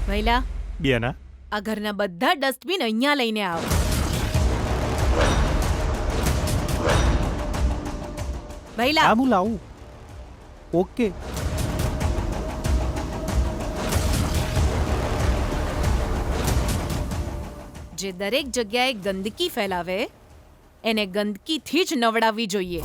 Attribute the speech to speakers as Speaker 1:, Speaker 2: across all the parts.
Speaker 1: વૈલા,
Speaker 2: બેના
Speaker 1: આ ઘરના બધા ડસ્ટબિન અહીંયા લઈને આવો. વૈલા,
Speaker 2: હું લાવું. ઓકે.
Speaker 1: જે દરેક જગ્યાએ ગંદકી ફેલાવે એને ગંદકીથી જ નવડાવવી જોઈએ.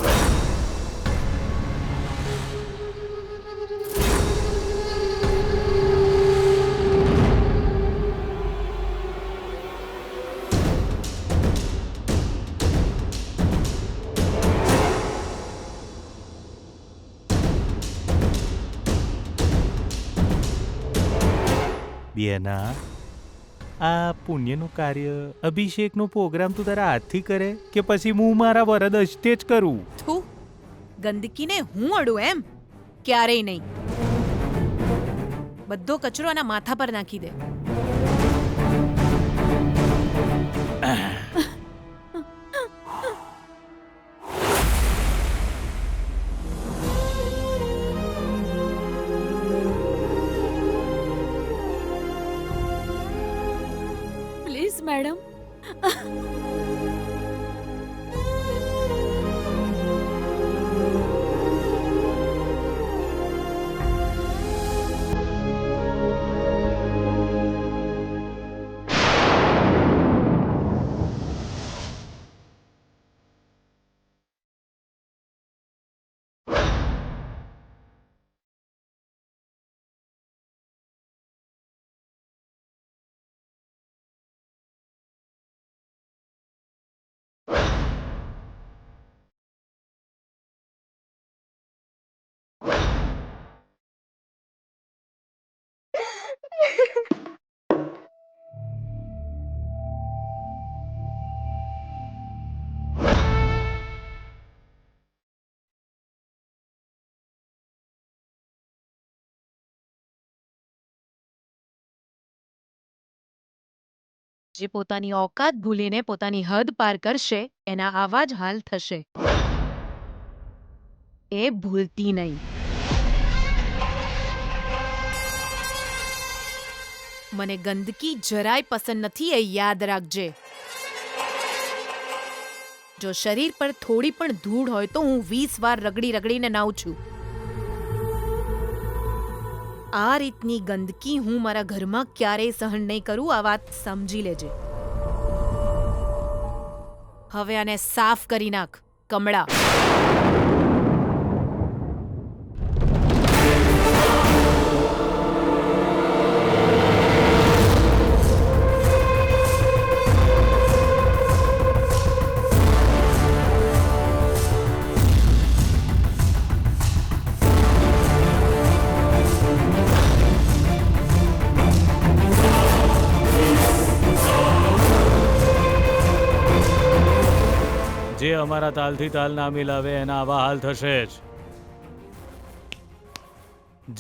Speaker 2: બેના આ પુણ્યનું કાર્ય અભિષેકનો પ્રોગ્રામ તું તારા હાથથી કરે કે પછી હું મારા વરદ હસ્તે જ કરું?
Speaker 1: થુ, ગંદકીને હું અડું એમ? ક્યારેય નહીં. બધો કચરો આના માથા પર નાખી દે. Please madam. જે પોતાની ઓકાત ભૂલીને પોતાની હદ પાર કરશે એના આવા જ હાલ થશે. એ ભૂલતી નહીં. મને ગંદકી જરાય પસંદ નથી, એ યાદ રાખજે. જો શરીર પર થોડી પણ ધૂળ હોય તો હું 20 વાર રગડીને નાઉં છું. આ રીતની ગંદકી હું મારા ઘરમાં ક્યારેય સહન નહીં કરું. આ વાત સમજી લેજે. હવે આને સાફ કરી નાખ, કમળા.
Speaker 2: જે અમારા તાલથી તાલ ના મિલાવે એના આવા હાલ થશે જ,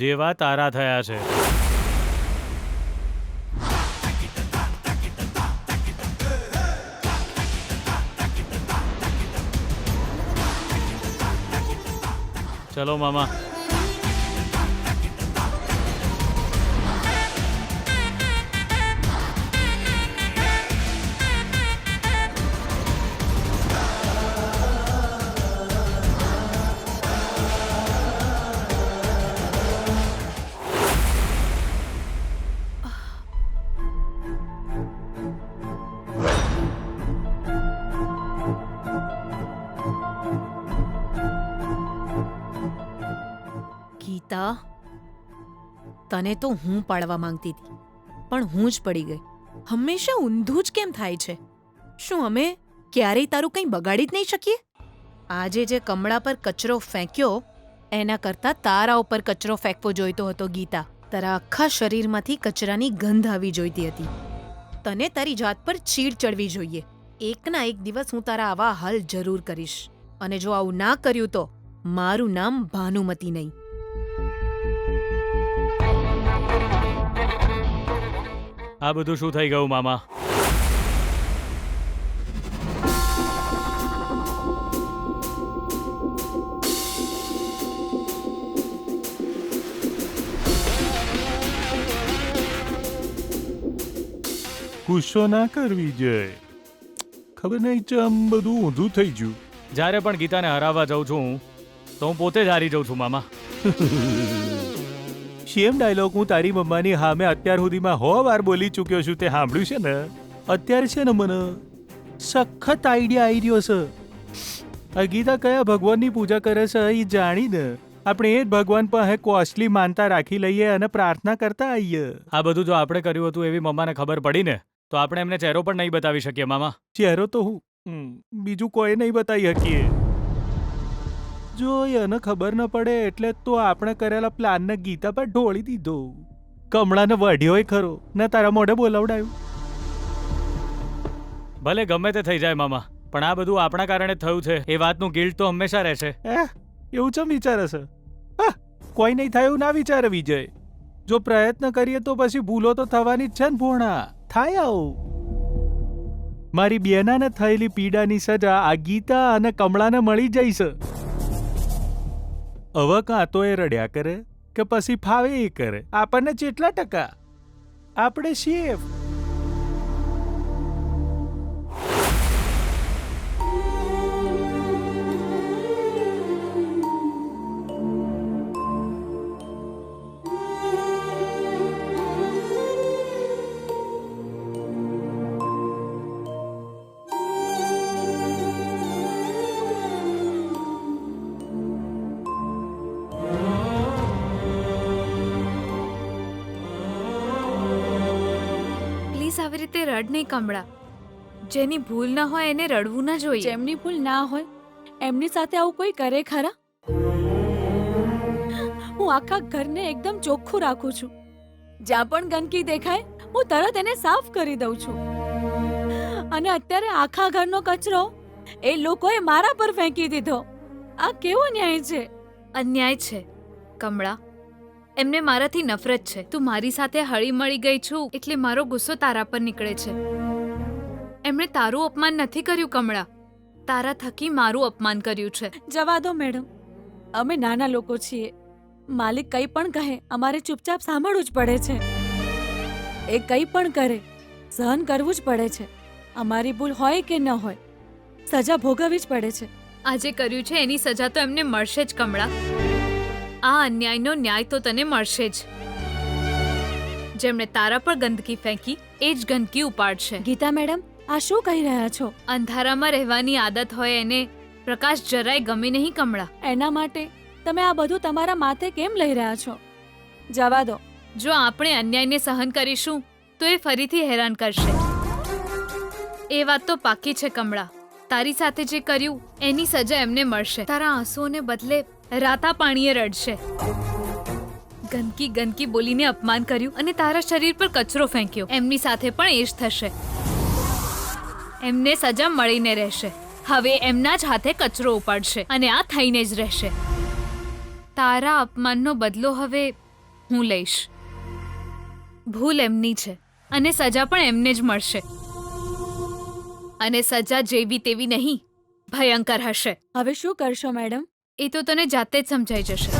Speaker 2: જેવા તારા થયા છે. ચલો મામા.
Speaker 1: ગીતા, તને તો હું પાડવા માંગતી હતી, પણ હું જ પડી ગઈ. હંમેશા ઊંધું જ કેમ થાય છે? શું અમે ક્યારેય તારું કંઈ બગાડી જ નહીં શકીએ? આજે જે કમળા પર કચરો ફેંક્યો એના કરતાં તારા ઉપર કચરો ફેંકવો જોઈતો હતો. ગીતા, તારા આખા શરીરમાંથી કચરાની ગંધ આવી જોઈતી હતી. તને તારી જાત પર ચીડ ચડવી જોઈએ. એકના એક દિવસ હું તારા આવા હાલ જરૂર કરીશ, અને જો આવું ના કર્યું તો મારું નામ ભાનુમતી નહીં.
Speaker 2: આ બધું શું થઈ ગયું મામા? ગુસ્સો ના કરવી જય. ખબર નહીં ચમ બધું ઊંધું થઈ ગયું.
Speaker 3: જ્યારે પણ ગીતાને હરાવવા જાઉં છું તો હું પોતે જ હારી જાઉં છું મામા.
Speaker 2: સેમ ડાયલોગ હું તારી મમ્માની સામે અત્યાર સુધીમાં 100 વાર બોલી ચૂક્યો છું. તે સાંભળ્યું છે ને? અત્યારે છે ને મને સખત આઈડિયા આવી રહ્યો છે. આ ગીતા કયા ભગવાનની પૂજા કરે છે એ જાણીને આપણે એ જ ભગવાન પાસે કોસ્ટલી માનતા રાખી લઈએ અને પ્રાર્થના કરતા આવીએ.
Speaker 3: આ બધું જો આપણે કર્યું હતું એવી મમ્માને ખબર પડી ને તો આપણે એમને ચહેરો પણ નહીં બતાવી શકીએ મામા.
Speaker 2: ચહેરો તો બીજું કોઈ નહીં બતાવી શકીએ. જો એને ખબર ન પડે એટલે તો આપણે કરેલા પ્લાનને ગીતા પર ઢોળી દીધો. કમળાને વઢ્યોય ખરો ને તારા મોઢે બોલાવડાયું.
Speaker 3: ભલે ગમે તે થઈ જાય મામા, પણ આ બધું આપણા કારણે થયું છે એ વાતનું ગિલ્ટ તો હંમેશા રહેશે.
Speaker 2: એવું ચમ વિચારે છે? કોઈ નહીં થાય એવું ના વિચારે વિજય. જો પ્રયત્ન કરીએ તો પછી ભૂલો તો થવાની જ છે ને ભોણા. થાય આવું. મારી બેનાને થયેલી પીડાની સજા આ ગીતા અને કમળાને મળી જાય છે. હવે કાં તો એ રડ્યા કરે કે પછી ફાવે એ કરે. આપણને જેટલા ટકા આપણે સેફ.
Speaker 1: આવી રીતે રડ નહીં કમળા. જેની ભૂલ ના હોય એને રડવું ના જોઈએ.
Speaker 4: જેમની ભૂલ ના હોય એમની સાથે આવું કોઈ કરે ખરા? હું આખા ઘરને એકદમ ચોખ્ખું રાખું છું. જ્યાં પણ ગંદકી દેખાય હું તરત એને સાફ કરી દઉં છું. અને અત્યારે આખા ઘરનો કચરો એ લોકોએ મારા પર ફેંકી દીધો. આ કેવો ન્યાય છે?
Speaker 1: અન્યાય છે કમળા. એમને મારાથી નફરત છે. તું મારી સાથે હળી મળી ગઈ છું એટલે મારો ગુસ્સો તારા પર નીકળે છે. એમણે તારું અપમાન નથી કર્યું કમળા, તારા થકી મારું અપમાન કર્યું છે.
Speaker 4: જવા દો મેડમ, અમે નાના લોકો છીએ. માલિક કંઈ પણ કહે અમારે ચૂપચાપ સાંભળવું જ પડે છે. એ કંઈ પણ કરે સહન કરવું જ પડે છે. અમારી ભૂલ હોય કે ન હોય સજા ભોગવવી જ પડે છે.
Speaker 1: આજે કર્યું છે એની સજા તો એમને મળશે જ કમળા. આ અન્યાયનો ન્યાય તો તને મળશે જ. જેમણે તારા પર ગંદકી ફેંકી એ જ ગંદકી ઉપાડશે.
Speaker 4: ગીતા મેડમ, આ શું કહી રહ્યા છો?
Speaker 1: અંધારામાં રહેવાની આદત હોય એને પ્રકાશ જરાય ગમે નહીં કમળા.
Speaker 4: એના માટે તમે આ બધું તમારા માથે કેમ લઈ રહ્યા છો? જવા દો.
Speaker 1: જો આપણે અન્યાયને સહન કરીશું તો એ ફરીથી હેરાન કરશે. એ વાત તો પાકી છે કમળા. તારી સાથે જે કર્યું એની સજા એમને મળશે. તારા આંસુઓને બદલે રાતા પાણીએ રડશે. ગંદકી ગંદકી બોલીને અપમાન કર્યું અને તારા શરીર પર કચરો ફેંક્યો. એમની સાથે પણ એ જ થશે. એમને સજા મળીને રહેશે. હવે એમના જ હાથે કચરો ઉપાડશે અને આ થઈને જ રહેશે. તારા અપમાનનો બદલો હવે હું લઈશ. ભૂલ એમની છે અને સજા પણ એમને જ મળશે. અને સજા જેવી તેવી નહીં, ભયંકર હશે.
Speaker 4: હવે શું કરશો મેડમ?
Speaker 1: એ તો તને જાતે જ સમજાઈ જશે.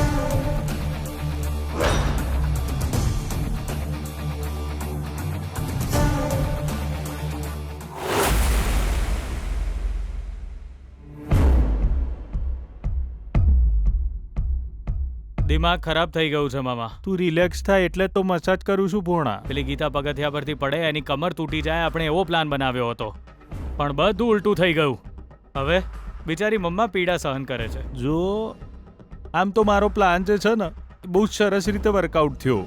Speaker 3: દિમાગ ખરાબ થઈ ગયું છે મામા.
Speaker 2: તું રિલેક્સ થાય એટલે તો મસાજ કરું છું ભોણા.
Speaker 3: પેલી ગીતા પગથિયા પરથી પડે એની કમર તૂટી જાય આપણે એવો પ્લાન બનાવ્યો હતો, પણ બધું ઉલટું થઈ ગયું. હવે બિચારી મમ્મા પીડા સહન કરે છે.
Speaker 2: જો આમ તો મારો પ્લાન જે છે ને બહુ સરસ રીતે વર્કઆઉટ થયો.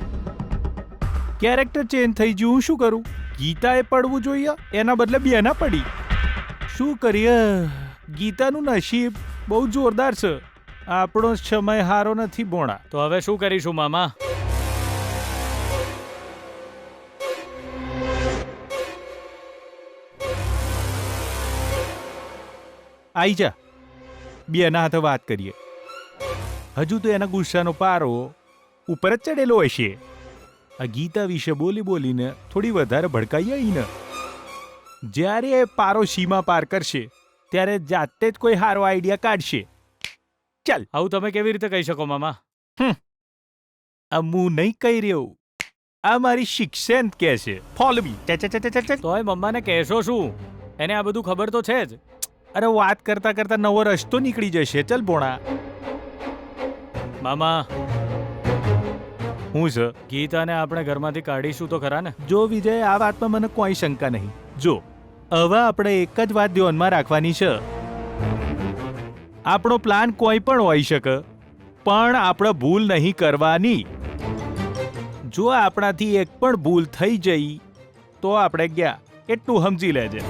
Speaker 2: કેરેક્ટર ચેન્જ થઈ ગયું. હું શું કરું? ગીતાએ પડવું જોઈએ એના બદલે બેના પડી. શું કરીએ? ગીતાનું નસીબ બહુ જોરદાર છે. આપણો સમય હારો નથી ભોણા.
Speaker 3: તો હવે શું કરીશું મામા?
Speaker 2: આઈ જા, બેના હાથે વાત કરીએ. હજુ તો એના ગુસ્સાનો પારો ઉપર જ ચડેલો હશે. આ ગીતા વિશે બોલી બોલીને થોડી વધારે ભડકાઈ આવીને જ્યારે એ પારો સીમા પાર કરશે ત્યારે જાતે જ કોઈ સારો આઈડિયા કાઢશે. ચાલ.
Speaker 3: આવું તમે કેવી રીતે કહી શકો મામા?
Speaker 2: આ હું નહીં કહી રહ્યો, આ મારી શિક્ષણ કે છે. Follow me.
Speaker 3: તોય મમ્માને કહેશો શું? એને આ બધું ખબર તો છે જ.
Speaker 2: અરે વાત કરતા કરતા નવો રસ્તો નીકળી જશે. ચલ ભોણા.
Speaker 3: મામા,
Speaker 2: હું છે?
Speaker 3: ગીતાને આપણે ઘરમાંથી કાઢીશું તો ખરા ને?
Speaker 2: જો વિજય, આ વાતમાં મને કોઈ શંકા નહીં. જો હવે આપણે એક જ વાત ધ્યાનમાં રાખવાની છે. આપણો પ્લાન કોઈ પણ હોઈ શકે, પણ આપણે ભૂલ નહીં કરવાની. જો આપણાથી એક પણ ભૂલ થઈ જઈ તો આપણે ગયા, એટલું સમજી લેજે.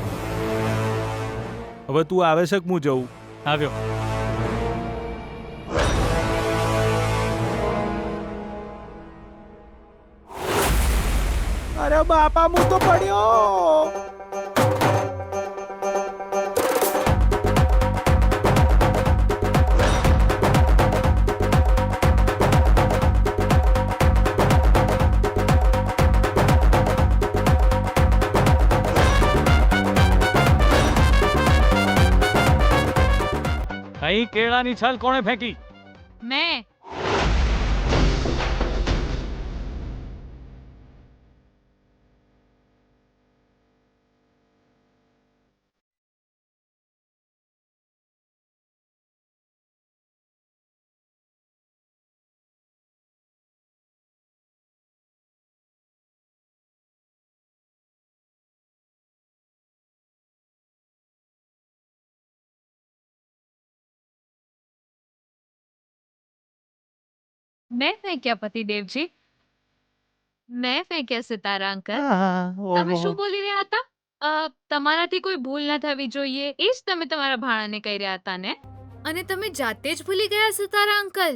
Speaker 2: હવે તું આવે છે કે હું જઉં?
Speaker 3: આવ્યો.
Speaker 2: અરે બાપા, હું તો પડ્યો.
Speaker 3: અહીં કેળાની છાલ કોણે ફેંકી?
Speaker 1: મેં.
Speaker 5: मैं ફેંક્યા પતિદેવજી? મેં ફેંક્યા સિતારા અંકલ? તમે શું બોલી રહ્યા હતા? તમારાથી કોઈ ભૂલ ન થવી જોઈએ એ જ તમે તમારા ભાણાને કહી રહ્યા હતા ને? અને તમે જાતે જ ભૂલી ગયા સિતારા અંકલ?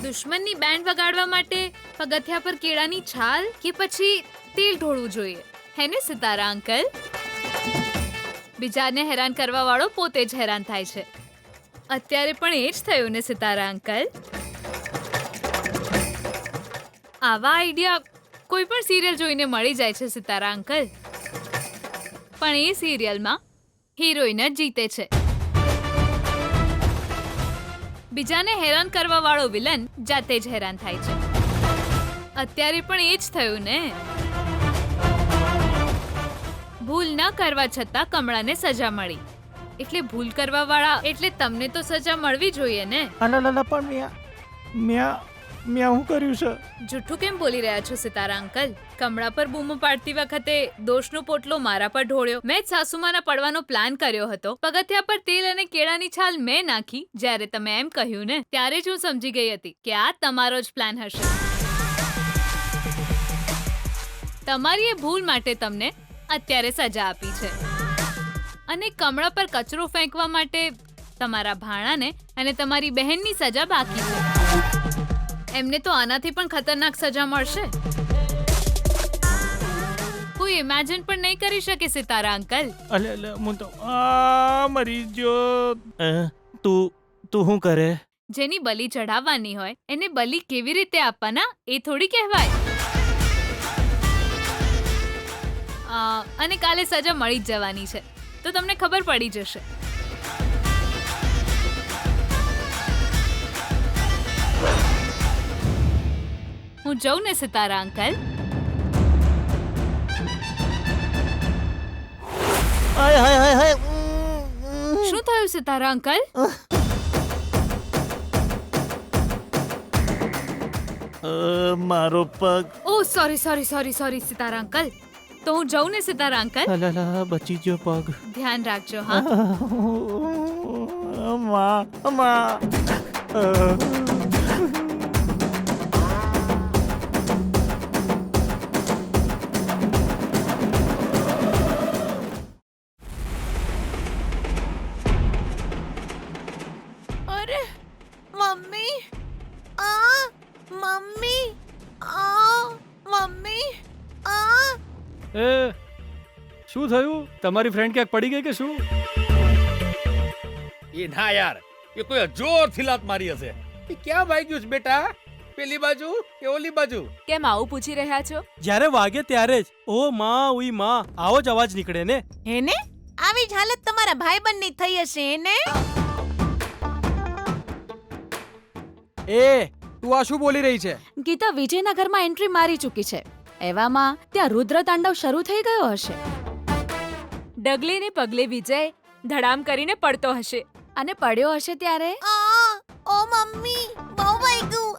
Speaker 5: દુશ્મનની બેન્ડ વગાડવા માટે પગથિયા પર કેળાની છાલ કે પછી તેલ ઢોળવું જોઈએ, હે ને સિતારા અંકલ? બીજાને હેરાન કરવા વાળો પોતે જ હેરાન થાય છે. અત્યારે પણ એ જ થયું ને સિતારા અંકલ? આવા આઈડિયા કોઈ પણ સિરિયલ જોઈને મળી જાય છે સિતારા અંકલ, પણ એ સિરિયલમાં હિરોઈન જ જીતે છે. બીજાને હેરાન કરવા વાળો વિલન જાતે જ હેરાન થાય છે. અત્યારે પણ એ જ થયું ને? ભૂલ ન કરવા છતાં કમળાને સજા મળી, એટલે ભૂલ કરવા વાળા એટલે તમને તો સજા મળવી જોઈએ ને?
Speaker 2: પણ મેં શું કર્યું છે?
Speaker 5: જૂઠું કેમ બોલી રહ્યા છો સિતારા અંકલ? કમળા પર બૂમો પાડતી વખતે દોષનો પોટલો મારા પર ઢોળ્યો. મેં જ સાસુમાના પડવાનો પ્લાન કર્યો હતો. પગથિયા પર તેલ અને કેળાની છાલ મેં નાખી. જ્યારે તમે એમ કહ્યું ને, ત્યારે જ હું સમજી ગઈ હતી કે આ તમારો જ પ્લાન હશે. તમારી એ ભૂલ માટે તમને અત્યારે સજા આપી છે. અને કમળા પર કચરો ફેંકવા માટે તમારા ભાણાને અને તમારી બહેનની સજા બાકી છે. એમને તો આનાથી પણ ખતરનાક સજા મળશે. કોઈ ઇમેજિન પણ નહીં કરી શકે સિતારા અંકલ.
Speaker 2: અલે હું તો મરી ગયો. તું શું કરે?
Speaker 5: જેની બલી ચઢાવવાની હોય એને બલી કેવી રીતે આપવાના એ થોડી કહેવાય. અને કાલે સજા મળી જ જવાની છે, તો તમને ખબર પડી જશે. હું જઉં ને સિતારા અંકલ? શું થયું સિતારા અંકલ?
Speaker 2: મારો પગ.
Speaker 5: ઓહ સોરી સિતારા અંકલ. તો હું જઉં ને સિતારા અંકલ?
Speaker 2: બચી ગયો પગ.
Speaker 5: ધ્યાન રાખજો. હા.
Speaker 1: અરે મમ્મી, મમ્મી, મમ્મી.
Speaker 3: એ શું થયું? તમારી ફ્રેન્ડ ક્યાંક પડી ગઈ કે શું?
Speaker 6: એ ના યાર, એ કોઈ જોરથી લાત મારી હશે. એ ક્યાં વાગ્યું છે બેટા? પેલી બાજુ કે ઓલી બાજુ?
Speaker 4: કેમ આવું પૂછી રહ્યા છો?
Speaker 7: જ્યારે વાગે ત્યારે જ ઓ માં ઉઈ માં આવો જ અવાજ નીકળે ને.
Speaker 1: હેને આવી જ હાલત તમારા ભાઈબંધની થઈ હશે ને?
Speaker 7: એ
Speaker 8: તું આ શું બોલી રહી છે?
Speaker 4: ગીતા વિજયના ઘરમાં એન્ટ્રી મારી ચૂકી છે. એવામાં ત્યાં રુદ્ર તાંડવ શરૂ થઈ ગયો હશે.
Speaker 9: ડગલે ને પગલે વિજય ધડામ કરીને પડતો હશે.
Speaker 4: અને પડ્યો હશે ત્યારે
Speaker 1: ઓ મમ્મી બહુ વાગ્યું.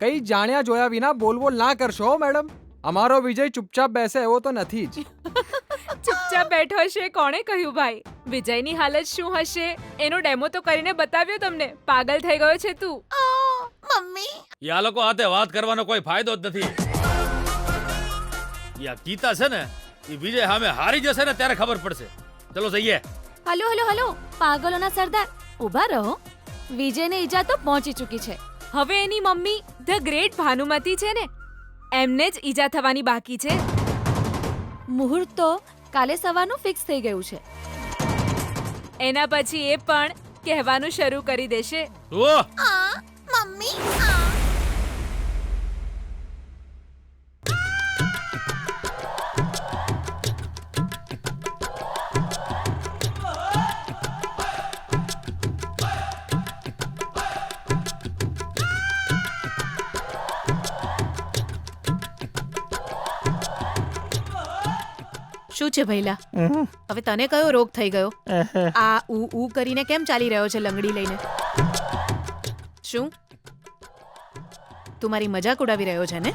Speaker 8: કઈ જાણ્યા જોયા વિના બોલ બોલ ના કરશો હો, મેડમ. અમારો વિજય ચૂપચાપ બેસે એવો તો નથી જ.
Speaker 9: ચૂપચાપ બેઠો હશે કોણે કહ્યું ભાઈ? વિજયની હાલત શું હશે એનો ડેમો તો કરીને બતાવ્યો તમને. પાગલ થઈ ગયો છે તું.
Speaker 1: મમ્મી
Speaker 6: યા લોકો હાથે વાત કરવાનો કોઈ ફાયદો જ નથી. યા ગીતા છે ને એ વિજય સામે હારી જશે ને ત્યારે ખબર પડશે. ચલો જઈએ.
Speaker 4: હલો હલો હલો પાગલોના સરદાર ઊભા રહો. વિજયને ઈજા તો પહોંચી ચૂકી છે.
Speaker 9: હવે એની મમ્મી ધ ગ્રેટ ભાનુમતી છે ને એમને જ ઈજા થવાની બાકી છે.
Speaker 4: મુહૂર્ત તો કાલે સવારનું ફિક્સ થઈ ગયું છે.
Speaker 9: એના પછી એ પણ કહેવાનું શરૂ કરી દેશે.
Speaker 6: ઓ
Speaker 1: મમ્મી શું છે ભૈલા? હવે તને કયો રોગ થઈ ગયો? આ ઉ કરીને કેમ ચાલી રહ્યો છે લંગડી લઈને? શું તું મારી મજાક ઉડાવી રહ્યો છે ને?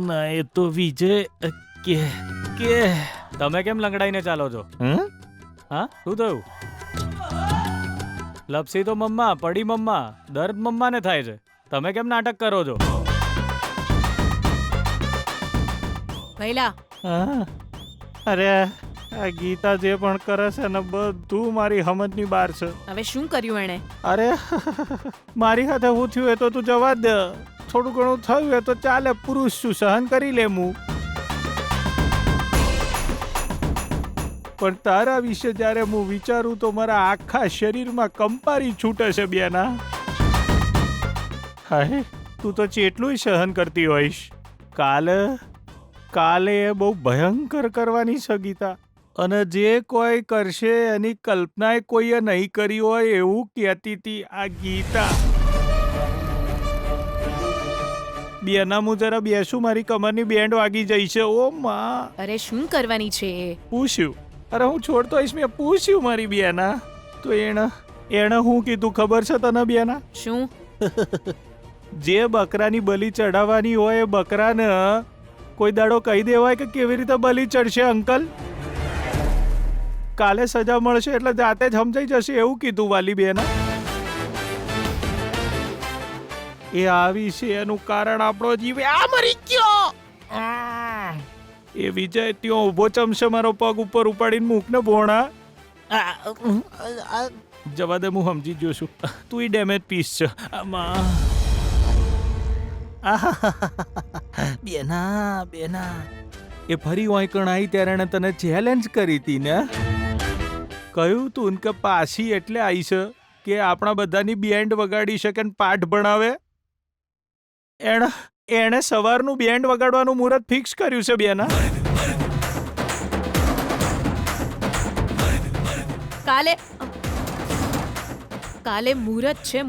Speaker 3: ના એ તો વિજય કે કે તમે કેમ લંગડાઈને ચાલો છો? હા શું થયું? લપસી તો મમ્મા, પડી મમ્મા, દર્દ મમ્માને થાય છે. તમે કેમ નાટક કરો છો?
Speaker 1: ભૈલા
Speaker 2: અરે આ ગીતા જે પણ કરે છે ને બધું મારી સમજની બહાર છે.
Speaker 1: હવે શું કર્યું એણે?
Speaker 2: અરે મારી સાથે હું થયું એ તો તું જવા દે. થોડું ઘણું થયું એ તો ચાલે, પુરુષ છું, સહન કરી લે હું. પણ તારા વિશે જ્યારે હું વિચારું તો મારા આખા શરીરમાં કંપારી છૂટે છે બેના. હાય તું તો જેટલું સહન કરતી હોઈશ, કાલે એ બહુ ભયંકર કરવાની છે ગીતા. અને જે કોઈ કરશે એની કલ્પનાએ કોઈએ નહીં કરી હોય એવું કહેતી હતી આ ગીતા. બેના હું જરા બેસું, મારી કમરની બેન્ડ વાગી જઈ છે. ઓ માં
Speaker 1: અરે શું કરવાની છે?
Speaker 2: પૂછ્યું. અરે હું છોડતો આવીશ, મેં પૂછ્યું મારી બેના. તો એણે હું કીધું ખબર છે તને બેના?
Speaker 1: શું?
Speaker 2: જે બકરાની બલી ચડાવવાની હોય એ બકરાને કોઈ દાડો કહી દેવાય કે કેવી રીતે બલી ચડશે અંકલ? કાલે સજા મળશે એટલે જાતે જ સમજાઈ જશે એવું કીધું વાલી બેના. એ આવી છે એનું કારણ આપણો જીવ આ મરી ગયો. એ વિજય ત્યાં ઊભો ચમશે મારો પગ ઉપર ઉપાડીને મૂકને ભોણા. જવા દે, હું સમજી ગયો છું. તું ઈ ડેમેજ પીસ છે આમાં. બેના એ ફરી વાંકણ આવી ત્યારે એને તને ચેલેન્જ કરી હતી ને? કહ્યું તું કે પાછી એટલે આવી છે કે આપણા બધાની બેન્ડ વગાડી શકે ને પાઠ ભણાવે. એણે સવારનું બેન્ડ વગાડવાનું મુહૂર્ત ફિક્સ કર્યું છે બેના.
Speaker 1: કાલે મુહૂર્ત છે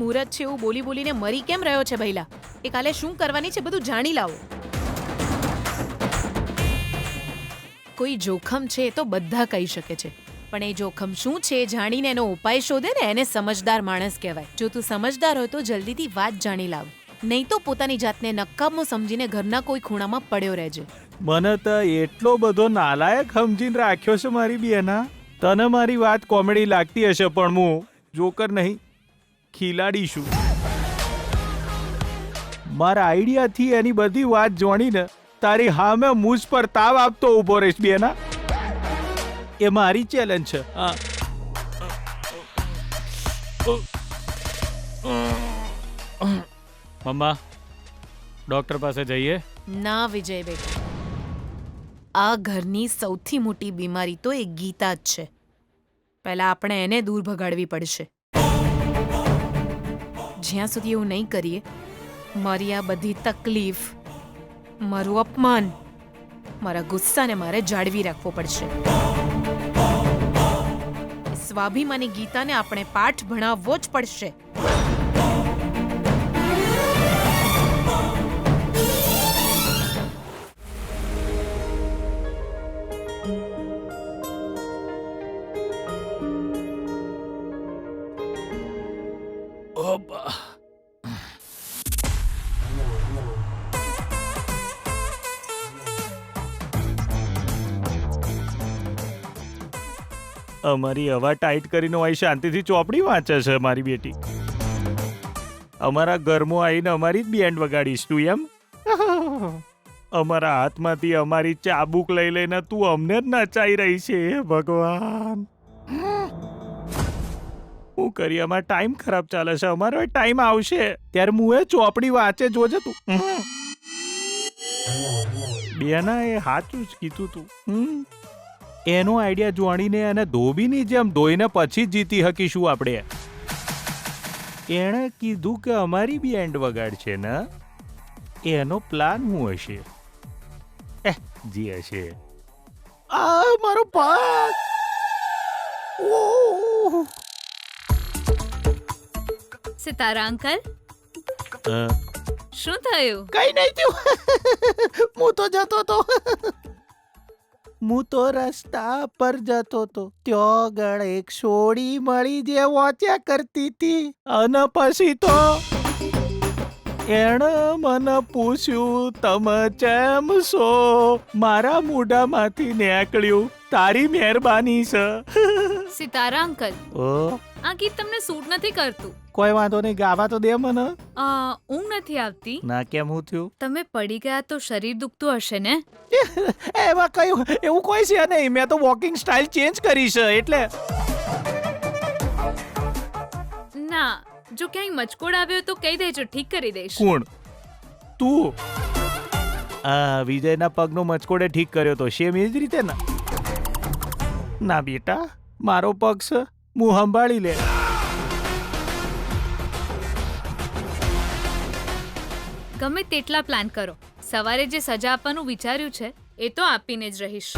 Speaker 1: એવું બોલી બોલીને મરી કેમ રહ્યો છે ભૈલા? એ કાલે શું કરવાની છે બધું જાણી લાવો. કોઈ જોખમ છે એ તો બધા કહી શકે છે, પણ એ જોખમ શું છે જાણીને એનો ઉપાય શોધે ને એને સમજદાર માણસ કહેવાય. જો તું સમજદાર હોય તો જલ્દીથી વાત જાણી લાવ, નહીં તો પોતાની જાતને નકામો સમજીને ઘરના કોઈ ખૂણામાં પડ્યો રહેજે.
Speaker 2: મને તો એટલો બધો નાલાયક સમજીને રાખ્યો છે મારી બેના. તને મારી વાત કોમેડી લાગતી હશે પણ હું જોકર નહીં, ખિલાડી છું. મારા આઈડિયાથી એની બધી વાત જોડીને તારી હામે મુજ પર તાવ આપતો ઊભો રહીશ બેના. એ મારી ચેલેન્જ છે.
Speaker 3: મમ્મા ડોક્ટર પાસે જઈએ?
Speaker 1: ના વિજય બેટા, આ ઘરની સૌથી મોટી બીમારી તો એ ગીતા જ છે. પહેલા આપણે એને દૂર ભગાડવી પડશે. જ્યાં સુધી એવું નહીં કરીએ, મારી આ બધી તકલીફ, મારું અપમાન, મારા ગુસ્સાને મારે જાળવી રાખવો પડશે. સ્વાભિમાની ગીતાને આપણે પાઠ ભણાવવો જ પડશે.
Speaker 2: અમારી હવા ટાઈટ કરીને હોય શાંતિથી ચોપડી વાંચે છે મારી બેટી. અમારા ઘરમાં આવીને અમારી જ બેન્ડ વગાડીશ તું એમ? અમારા હાથમાંથી અમારી ચાબુક લઈ લઈને તું અમને જ નચાઈ રહી છે. હે ભગવાન, શું કરીએ? અમારો ટાઈમ ખરાબ ચાલે છે. અમારો ટાઈમ આવશે ત્યારે મુએ ચોપડી વાંચે જોજે તું. બેના એ સાચું જ કીધું તું. એનો આઈડિયા જોડીને એને ધોબીની જેમ ધોઈને પછી જ જીતી શકીશું આપણે. એણે કીધું કે અમારી બેન્ડ વગાડશે ને, એનો પ્લાન શું હશે? જી હશે. આ મારો પગ! ઓહ!
Speaker 5: સિતારા અંકલ, શું થયું?
Speaker 2: કઈ નહીં થયું. હું તો જતો તો. હું તો રસ્તા પર જતો તો, ત્યાં ગળ એક સોડી મળી જે વાંચ્યા કરતી હતી. અને પછી તો એણે મને પૂછ્યું તમે કેમ છો. મારા મોઢામાંથી નીકળ્યું તારી મહેરબાની છે.
Speaker 5: સિતારા અંકલ,
Speaker 2: ઓ
Speaker 5: આ ગીત તમને સૂટ નથી કરતું.
Speaker 2: કોઈ વાંધો નહીં, ગાવા તો દે મને.
Speaker 5: ઊંઘ નથી આવતી.
Speaker 2: ના, કેમ હું થયું?
Speaker 5: તમે પડી ગયા તો શરીર દુખતું હશે ને?
Speaker 2: એમાં કયું એવું કોઈ છે નહીં. મેં તો વોકિંગ સ્ટાઇલ ચેન્જ કરી છે એટલે.
Speaker 5: ના, જો ક્યાંય મચકોડ આવ્યો તો કહી દેજો, ઠીક કરી દઈશ.
Speaker 2: કોણ? તું? વિજયના પગનો મચકોડે ઠીક કર્યો તો સેમ એ જ રીતે ને? ના બેટા, મારો પગ છે, હું સંભાળી લે.
Speaker 5: ગમે તેટલા પ્લાન કરો, સવારે જે સજા આપવાનું વિચાર્યું છે એ તો આપીને જ રહીશ.